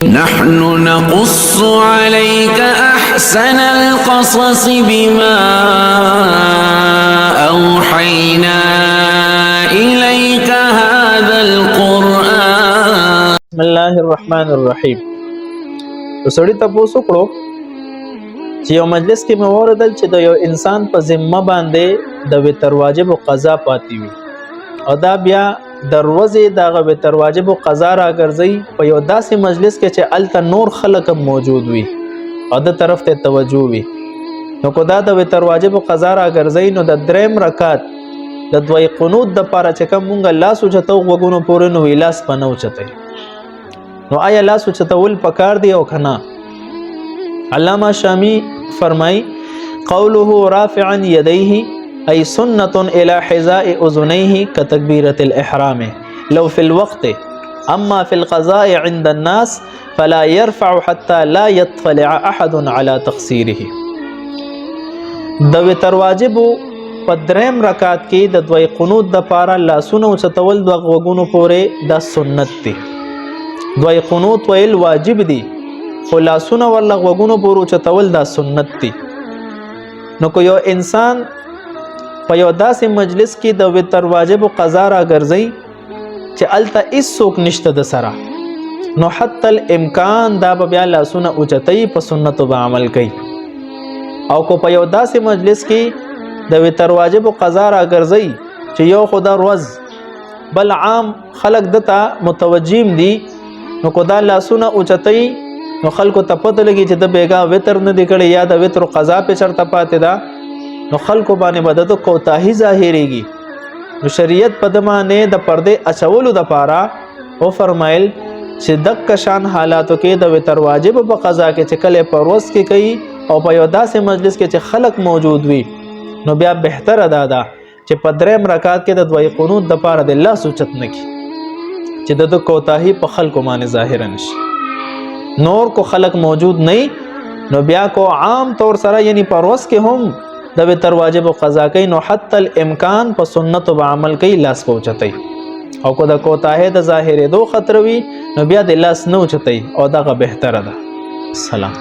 نحن نقص عليك أحسن القصص بما أوحينا إليك هذا القرآن. بسم الله الرحمن الرحیم. سړی تاسو کړو چې یو مجلس کې مې اوریدل چې د یو انسان په ذمه باندې د وتر واجب قضا پاتې وي او دا بیا دروازه دغه وتر واجب قضا راګرځي په یو داسې مجلس کې چې الته نور خلک موجود وي او د طرف ته توجه وي. نو کو دا د وتر واجب قضا راګرځي نو د دریم رکعت د دوی قنوت د پاره چې کوم مونږ لاس اوچتو وګونو پورې نو ویلاس پنو چته نو آیا لاس اوچتول پکار دی او کنه؟ علامہ شامی فرمای قوله رافعا يديه أي سنة إلى حذاء أذنيه كتكبيرة الإحرام لو في الوقت أما في القضاء عند الناس فلا يرفع حتى لا يطلع أحد على تقصيره. د وتر واجب په دریم رکعت کې د دوی قنوت د پاره لاسونه اوچتول د غوګونو پورې د سنت دی. دوی قنوت ویل واجب دی خو لاسونه ول غوګونو پورې اوچتول د سنت دی. نو کو یو انسان په یو داسې مجلس کې د وتر واجب قضا راګرځي چې الته هیڅوک نشته د سره نو حتی الامکان دا به بیا لاسونه اوچتای په سنتو به عمل کوي. او کو په یو داسې مجلس کې د وتر واجب قضا راګرځي چې یو خدا روز بل عام خلق دته متوجیم دي نو کو دا لاسونه اوچتای نو خلکو ته پته لګي چې د بیګا وتر نه دی کړي یا د وتر قضا په چرته پاتې ده نو خلکو باندې مدد کوتاهی ظاهریږي. نو شریعت په دمانه د پرده اچولو د پاره او فرمایل چې دک شان حالاتو کې د وتر واجب په قضا کې چې کله پروس کې کوي او په یو داسې مجلس کې چې خلک موجود وي نو بیا بهتر ادا ده چې په دریم رکعت کې د دوی قنوت د پاره د الله سوچت نه کی چې د کوتاهی په خلکو باندې ظاهر نشي. نور کو خلق موجود نه نو بیا کو عام طور سره یعنی پروس کې هم د وتر واجب قضا کوي نو حتی الامکان په سنت او عمل کوي لاس پوچتای او کو د کوتاه د ظاهر دو خطر وي نو بیا د لاس نه اوچتای او دغه بهتره ده. سلام.